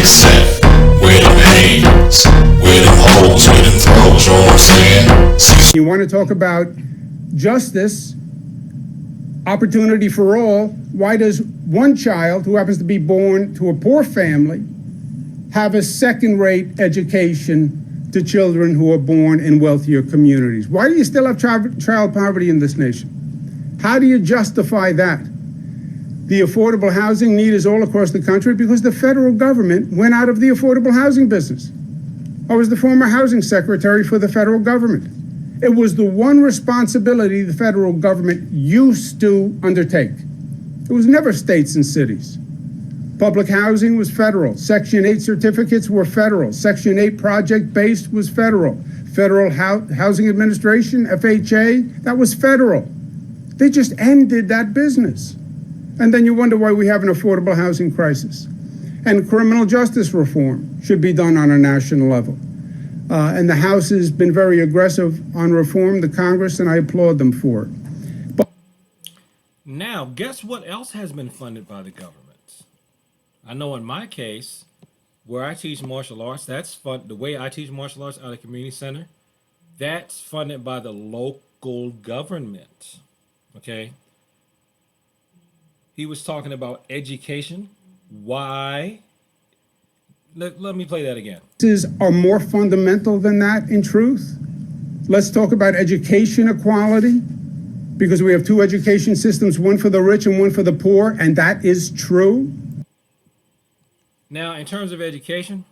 Except where them hands, where them holes, where them throws, you know what I'm saying? You want to talk about justice, opportunity for all. Why does one child who happens to be born to a poor family have a second-rate education to children who are born in wealthier communities? Why do you still have child poverty in this nation? How do you justify that? The affordable housing need is all across the country because the federal government went out of the affordable housing business. I was the former housing secretary for the federal government. It was the one responsibility the federal government used to undertake. It was never states and cities. Public housing was federal. Section 8 certificates were federal. Section 8 project-based was federal. Federal Housing Administration, FHA, that was federal. They just ended that business. And then you wonder why we have an affordable housing crisis. And criminal justice reform should be done on a national level. And the House has been very aggressive on reform, the Congress, and I applaud them for it. Now, guess what else has been funded by the government? I know in my case, where I teach martial arts, that's the way I teach martial arts out of community center, that's funded by the local government. Okay? He was talking about education. Why? Let me play that again. Are more fundamental than that, in truth. Let's talk about education equality, because we have two education systems, one for the rich and one for the poor, and that is true. Now, in terms of education,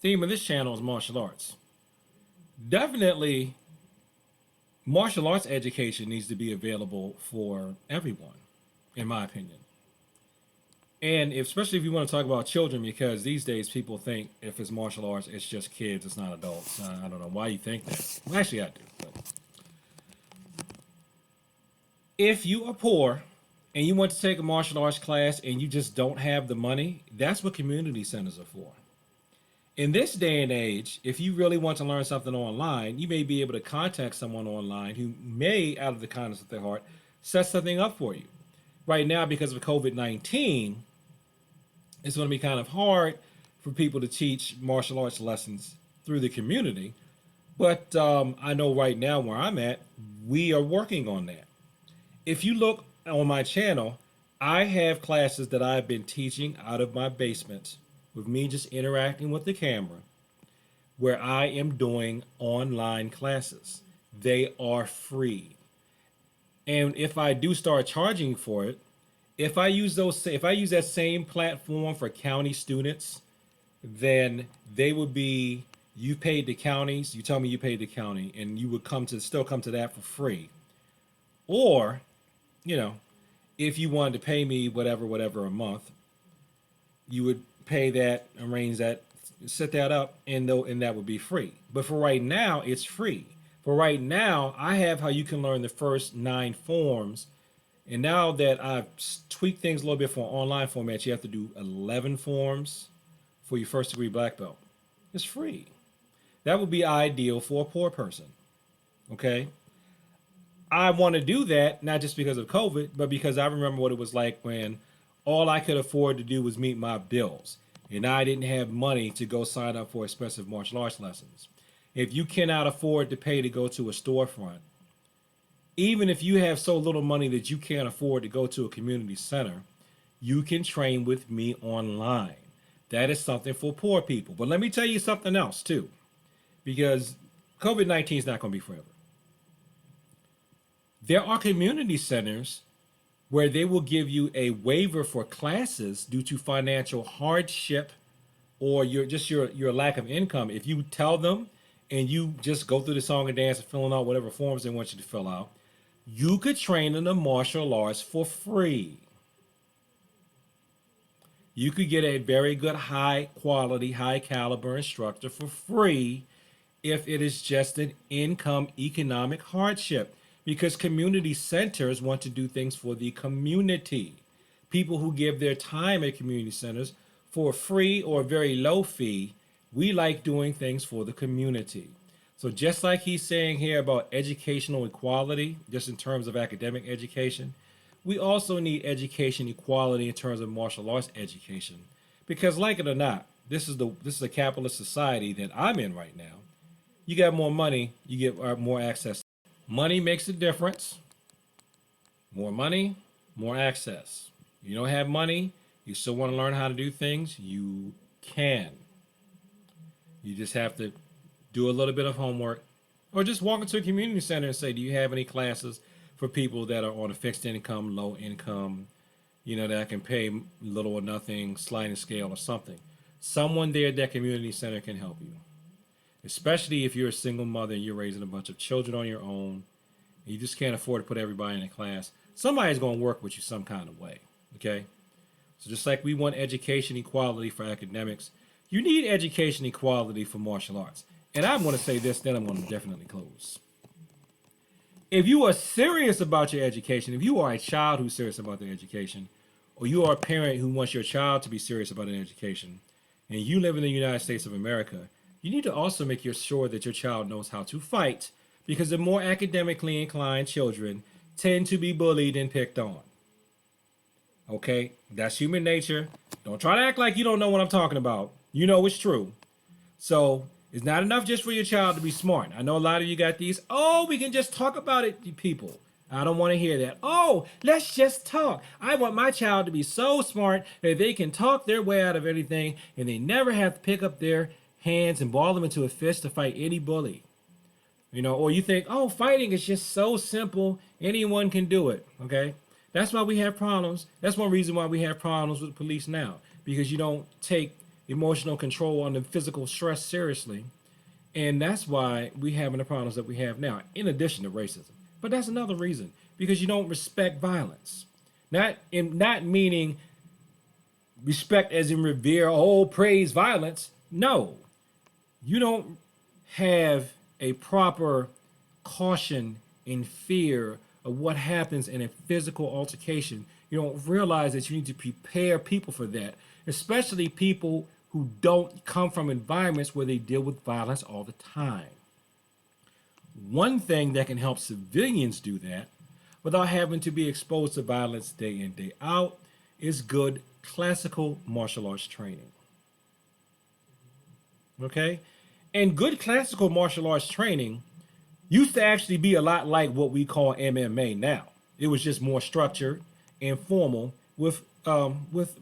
theme of this channel is martial arts. Definitely, martial arts education needs to be available for everyone, in my opinion. And especially if you want to talk about children, because these days people think if it's martial arts, it's just kids, it's not adults. I don't know why you think that. Well, actually, I do. But if you are poor and you want to take a martial arts class and you just don't have the money, that's what community centers are for. In this day and age, if you really want to learn something online, you may be able to contact someone online who may, out of the kindness of their heart, set something up for you. Right now, because of COVID-19, it's going to be kind of hard for people to teach martial arts lessons through the community. But I know right now where I'm at, we are working on that. If you look on my channel, I have classes that I've been teaching out of my basement with me just interacting with the camera, where I am doing online classes. They are free. And if I do start charging for it, if I use that same platform for county students, then they would be, you paid the counties, you tell me you paid the county, and you would still come to that for free. Or, if you wanted to pay me whatever a month, you would pay that, arrange that, set that up, and that would be free. But for right now, it's free. For right now, I have how you can learn the first 9 forms. And now that I've tweaked things a little bit for online format, you have to do 11 forms for your first degree black belt. It's free. That would be ideal for a poor person. Okay? I want to do that, not just because of COVID, but because I remember what it was like when all I could afford to do was meet my bills. And I didn't have money to go sign up for expensive martial arts lessons. If you cannot afford to pay to go to a storefront, even if you have so little money that you can't afford to go to a community center, you can train with me online. That is something for poor people. But let me tell you something else too, because COVID-19 is not going to be forever. There are community centers where they will give you a waiver for classes due to financial hardship or your lack of income. If you tell them and you just go through the song and dance and filling out whatever forms they want you to fill out, you could train in the martial arts for free. You could get a very good, high quality, high caliber instructor for free if it is just an income economic hardship. Because community centers want to do things for the community. People who give their time at community centers for a free or a very low fee, we like doing things for the community. So just like he's saying here about educational equality, just in terms of academic education, we also need education equality in terms of martial arts education, Because like it or not, this is a capitalist society that I'm in right now. You got more money, you get more access. Money makes a difference. More money, more access. You don't have money, you still want to learn how to do things, you can. You just have to do a little bit of homework or just walk into a community center and say, do you have any classes for people that are on a fixed income, low income, that can pay little or nothing, sliding scale or something. Someone there at that community center can help you. Especially if you're a single mother and you're raising a bunch of children on your own, and you just can't afford to put everybody in a class. Somebody's going to work with you some kind of way. Okay? So just like we want education equality for academics, you need education equality for martial arts. And I'm going to say this, then I'm going to definitely close. If you are serious about your education, if you are a child who's serious about their education, or you are a parent who wants your child to be serious about an education, and you live in the United States of America, you need to also make sure that your child knows how to fight, because the more academically inclined children tend to be bullied and picked on. Okay? That's human nature. Don't try to act like you don't know what I'm talking about. You know it's true. So it's not enough just for your child to be smart. I know a lot of you got these, oh, we can just talk about it, people. I don't want to hear that. Oh, let's just talk. I want my child to be so smart that they can talk their way out of anything and they never have to pick up their hands and ball them into a fist to fight any bully. Or you think, oh, fighting is just so simple. Anyone can do it. Okay. That's why we have problems. That's one reason why we have problems with the police now, because you don't take emotional control on the physical stress seriously. And that's why we having the problems that we have now, in addition to racism. But that's another reason, because you don't respect violence. Not meaning respect as in revere, praise violence. No. You don't have a proper caution and fear of what happens in a physical altercation. You don't realize that you need to prepare people for that, especially people who don't come from environments where they deal with violence all the time. One thing that can help civilians do that without having to be exposed to violence day in, day out is good classical martial arts training. Okay? And good classical martial arts training used to actually be a lot like what we call MMA now. It was just more structured and formal with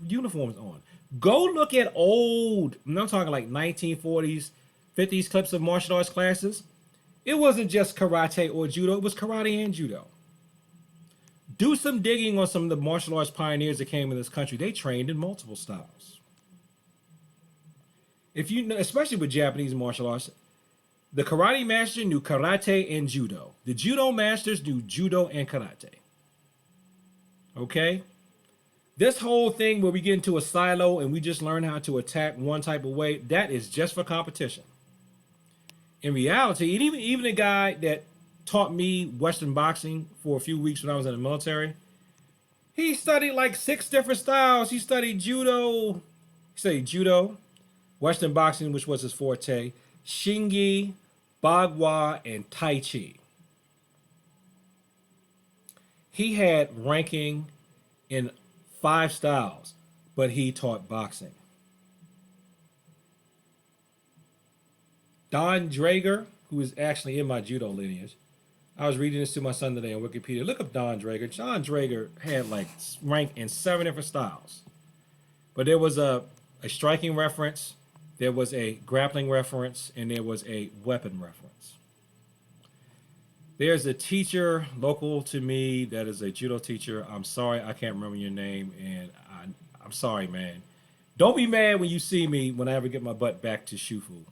uniforms on. Go look at old, I'm not talking like 1940s, 50s clips of martial arts classes. It wasn't just karate or judo, it was karate and judo. Do some digging on some of the martial arts pioneers that came in this country. They trained in multiple styles. If you know, especially with Japanese martial arts, the karate master knew karate and judo. The judo masters knew judo and karate. Okay? This whole thing where we get into a silo and we just learn how to attack one type of way, that is just for competition. In reality, and even a guy that taught me Western boxing for a few weeks when I was in the military, he studied like 6 different styles. He studied judo, Western boxing, which was his forte, Shingi, Bagua, and Tai Chi. He had ranking in 5 styles, but he taught boxing. Don Drager, who is actually in my judo lineage, I was reading this to my son today on Wikipedia. Look up Don Drager. Don Drager had like rank in 7 different styles. But there was a striking reference, there was a grappling reference, and there was a weapon reference. There's a teacher local to me that is a judo teacher. I'm sorry, I can't remember your name, and I'm sorry, man. Don't be mad when you see me when I ever get my butt back to Shufu.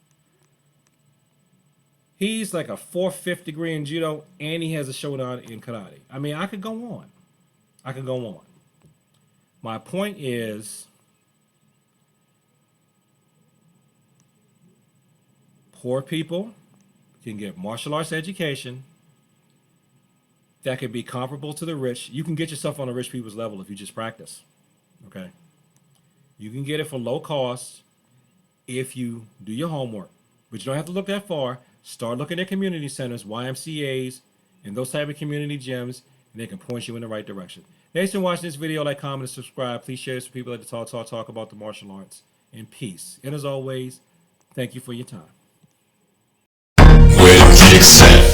He's like a 4th, 5th degree in judo, and he has a shodan in karate. I mean, I could go on. My point is, poor people can get martial arts education that can be comparable to the rich. You can get yourself on the rich people's level if you just practice. Okay? You can get it for low cost if you do your homework. But you don't have to look that far. Start looking at community centers, YMCAs, and those type of community gyms, and they can point you in the right direction. Thanks for watching this video. Like, comment, and subscribe. Please share this with people that talk about the martial arts. And peace. And as always, thank you for your time. Where them kicks at?